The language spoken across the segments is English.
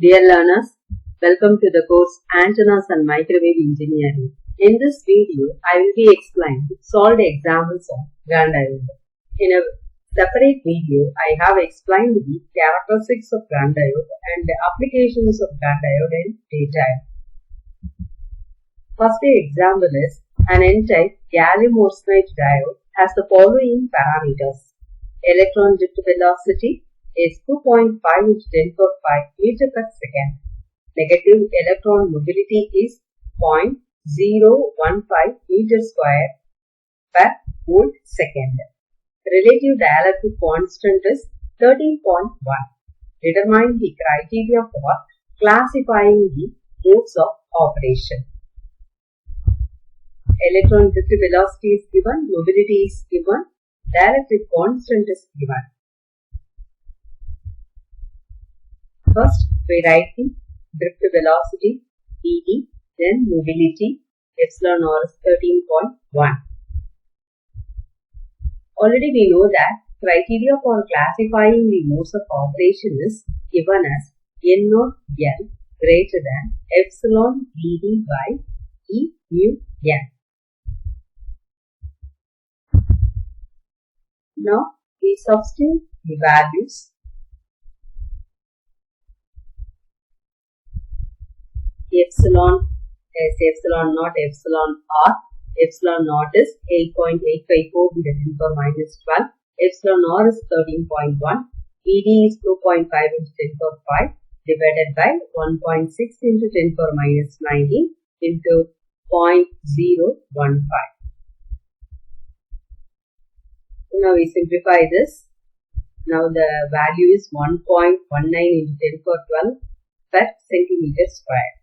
Dear learners, welcome to the course Antennas and Microwave Engineering. In this video, I will be explaining solved examples of Gunn diode. In a separate video, I have explained the characteristics of Gunn diode and the applications of Gunn diode in detail. First example is an Ntype gallium arsenide diode has the following parameters. Electron drift velocity is 2.5 into 10 power 5 meter per second. Negative electron mobility is 0.015 meter square per volt second. Relative dielectric constant is 13.1. Determine the criteria for classifying the modes of operation. Electron drift velocity is given, mobility is given, dielectric constant is given. First, we write the drift velocity Ed, then mobility epsilon r is 13.1. Already we know that criteria for classifying the modes of operation is given as N naught L greater than epsilon Ed by E mu N. Now we substitute the values. Epsilon is epsilon naught, epsilon r. Epsilon naught is 8.854 into 10 power minus 12. Epsilon r is 13.1. Ed is 2.5 into 10 power 5 divided by 1.6 into 10 power minus 19 into 0.015. Now we simplify this. Now the value is 1.19 into 10 power 12 per centimeter square.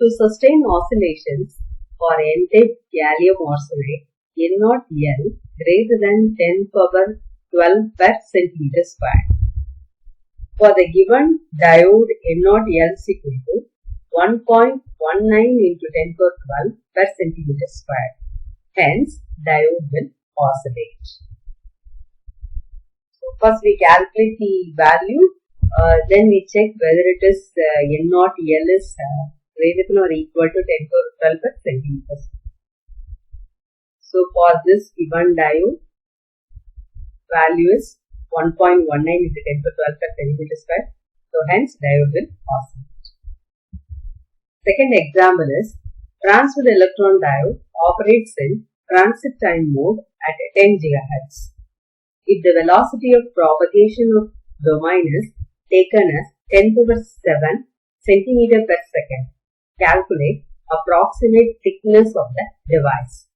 To sustain oscillations for N-type gallium arsenide, N naught L greater than 10 power 12 per centimeter square. For the given diode N naught L is equal to 1.19 into 10 power 12 per centimeter square. Hence, diode will oscillate. So first we calculate the value, then we check whether it is N naught L is greater than or equal to 10 power 12 per centimeter. So for this given diode, value is 1.19 into 10 power 12 per centimeter square. So hence diode will oscillate. Second example is transferred electron diode operates in transit time mode at 10 GHz. If the velocity of propagation of domain is taken as 10 to the 7 centimeter per second, calculate approximate thickness of the device.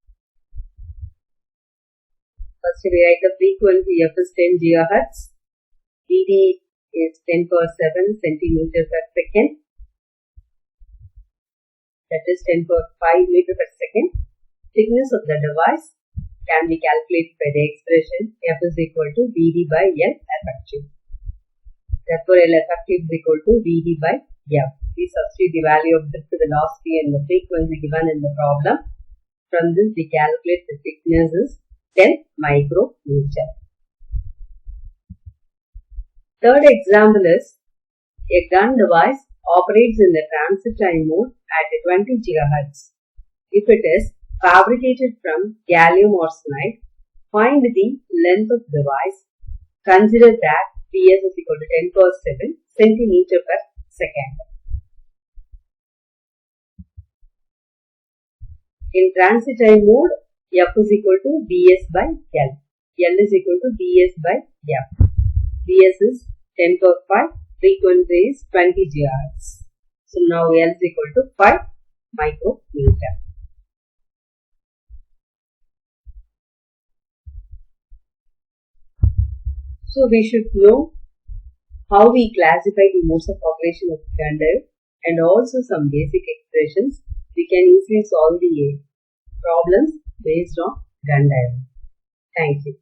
First we write the frequency F is 10 GHz, Ed is 10 power 7 centimeter per second, that is 10 power 5 meter per second. Thickness of the device can be calculated by the expression F is equal to Vd by L effective. Therefore, L effective is equal to Vd by F. We substitute the value of drift velocity and the frequency given in the problem. From this, we calculate the thickness is 10 micrometer. Third example is a Gunn device operates in the transit time mode at 20 GHz. If it is fabricated from gallium arsenide, find the length of device. Consider that Ps is equal to 10 power 7 centimeter per second. In transit time mode, F is equal to Bs by L. L is equal to Bs by F. Bs is 10 power 5, frequency is 20 GHz. So now L is equal to 5 micrometer. So we should know how we classify the modes of operation of Gunn diode and also some basic expressions. We can easily solve the problems based on Gunn diode. Thank you.